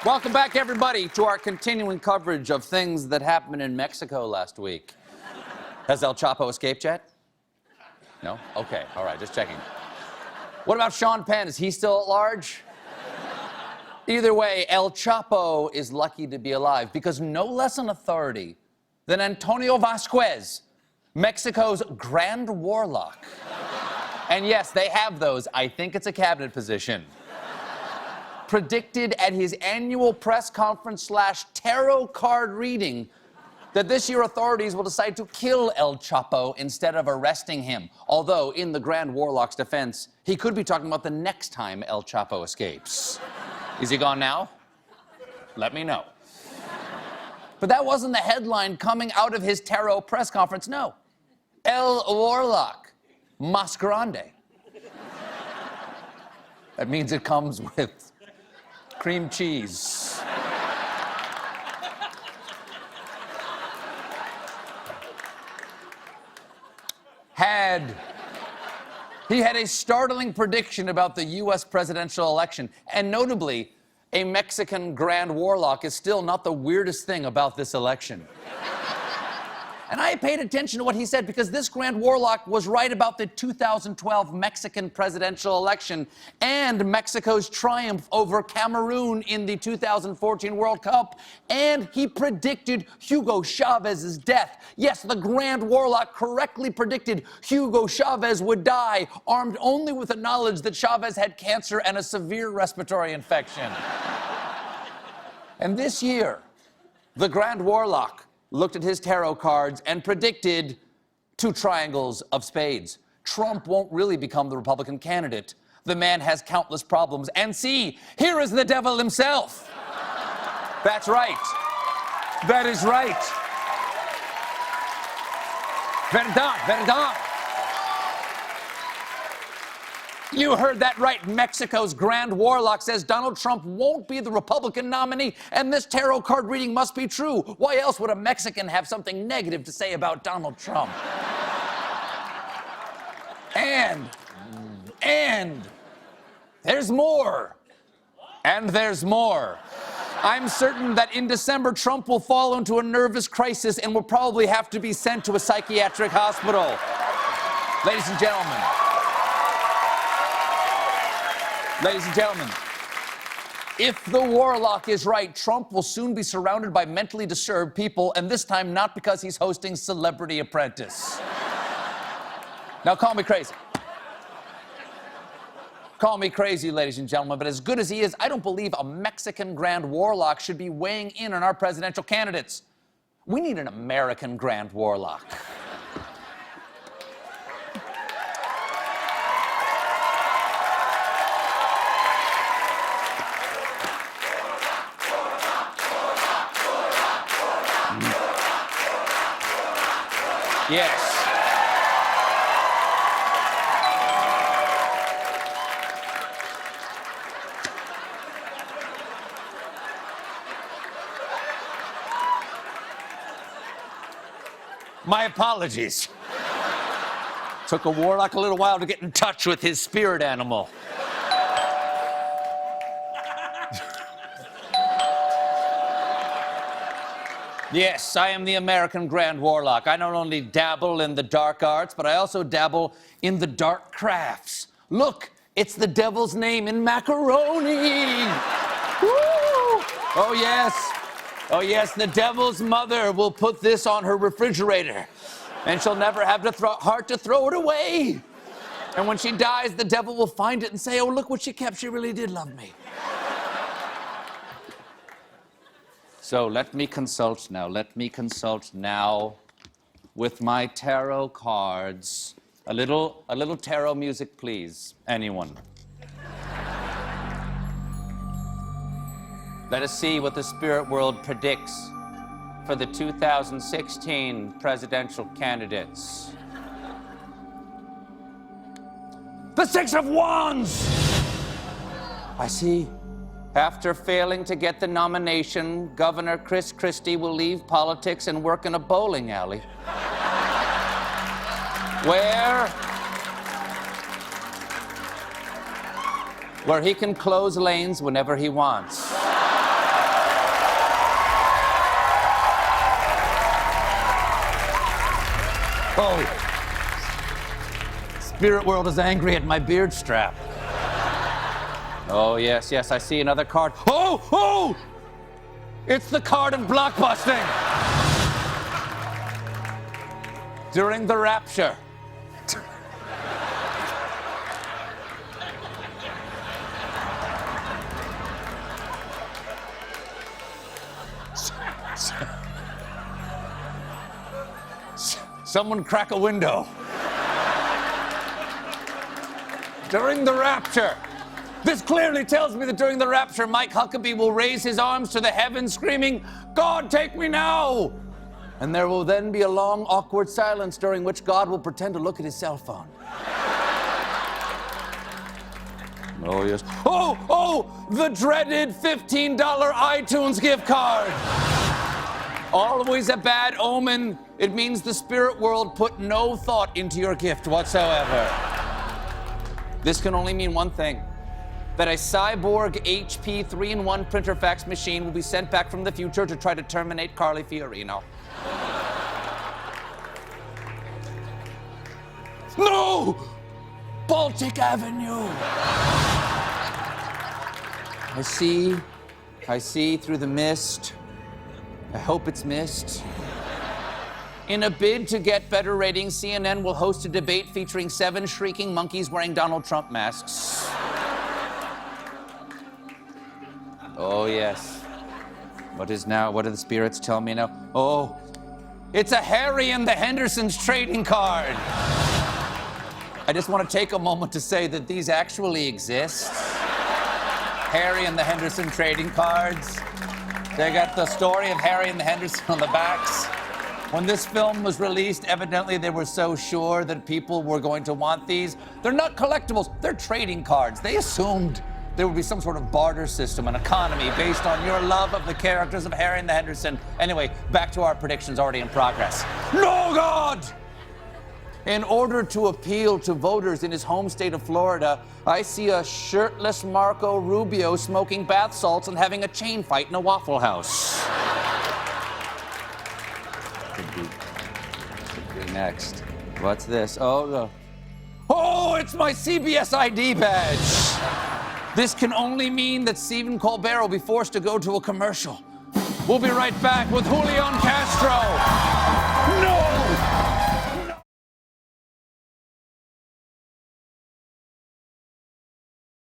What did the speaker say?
Welcome back, everybody, to our continuing coverage of things that happened in Mexico last week. Has El Chapo escaped yet? No? Okay, all right, just checking. What about Sean Penn? Is he still at large? Either way, El Chapo is lucky to be alive because no less an authority than Antonio Vasquez, Mexico's Grand Warlock. And yes, they have those. I think it's a cabinet position. Predicted at his annual press conference / tarot card reading that this year authorities will decide to kill El Chapo instead of arresting him. Although, in the Grand Warlock's defense, he could be talking about the next time El Chapo escapes. Is he gone now? Let me know. But that wasn't the headline coming out of his tarot press conference, no. El Warlock, Mas Grande. That means it comes with cream cheese. He had a startling prediction about the U.S. presidential election. And notably, a Mexican Grand Warlock is still not the weirdest thing about this election. And I paid attention to what he said because this Grand Warlock was right about the 2012 Mexican presidential election and Mexico's triumph over Cameroon in the 2014 World Cup. And he predicted Hugo Chavez's death. Yes, the Grand Warlock correctly predicted Hugo Chavez would die, armed only with the knowledge that Chavez had cancer and a severe respiratory infection. And this year, the Grand Warlock looked at his tarot cards and predicted 2 triangles of spades. Trump won't really become the Republican candidate. The man has countless problems. And see, here is the devil himself. That's right. That is right. Verdad, verdad. You heard that right. Mexico's Grand Warlock says Donald Trump won't be the Republican nominee, and this tarot card reading must be true. Why else would a Mexican have something negative to say about Donald Trump? And there's more. And there's more. I'm certain that in December, Trump will fall into a nervous crisis and will probably have to be sent to a psychiatric hospital. Ladies and gentlemen, if the Warlock is right, Trump will soon be surrounded by mentally disturbed people, and this time not because he's hosting Celebrity Apprentice. Now, call me crazy. Call me crazy, ladies and gentlemen, but as good as he is, I don't believe a Mexican Grand Warlock should be weighing in on our presidential candidates. We need an American Grand Warlock. Yes. My apologies. Took a warlock a little while to get in touch with his spirit animal. Yes, I am the American Grand Warlock. I not only dabble in the dark arts, but I also dabble in the dark crafts. Look, it's the devil's name in macaroni. Woo! Oh, yes. Oh, yes, the devil's mother will put this on her refrigerator, and she'll never have the heart to throw it away. And when she dies, the devil will find it and say, oh, look what she kept. She really did love me. So let me consult now with my tarot cards. A little tarot music, please. Anyone. Let us see what the spirit world predicts for the 2016 presidential candidates. The Six of Wands! I see. After failing to get the nomination, Governor Chris Christie will leave politics and work in a bowling alley. Where he can close lanes whenever he wants. Oh. Spirit world is angry at my beard strap. Oh, yes, yes, I see another card. Oh, oh! It's the card of blockbusting. During the rapture. Someone crack a window. During the rapture. This clearly tells me that during the rapture, Mike Huckabee will raise his arms to the heavens screaming, "God, take me now!" And there will then be a long, awkward silence during which God will pretend to look at his cell phone. Oh, yes. Oh, the dreaded $15 iTunes gift card. Always a bad omen. It means the spirit world put no thought into your gift whatsoever. This can only mean one thing. That a cyborg HP 3-in-1 printer fax machine will be sent back from the future to try to terminate Carly Fiorino. No! Baltic Avenue! I see through the mist. I hope it's mist. In a bid to get better ratings, CNN will host a debate featuring 7 shrieking monkeys wearing Donald Trump masks. Oh, yes. What do the spirits tell me now? Oh, it's a Harry and the Hendersons trading card. I just want to take a moment to say that these actually exist. Harry and the Henderson trading cards. They got the story of Harry and the Henderson on the backs. When this film was released, evidently they were so sure that people were going to want these. They're not collectibles, they're trading cards. They assumed there would be some sort of barter system, an economy based on your love of the characters of Harry and the Henderson. Anyway, back to our predictions already in progress. No, God! In order to appeal to voters in his home state of Florida, I see a shirtless Marco Rubio smoking bath salts and having a chain fight in a Waffle House. Could be next. What's this? Oh, it's my CBS ID badge. This can only mean that Stephen Colbert will be forced to go to a commercial. We'll be right back with Julian Castro.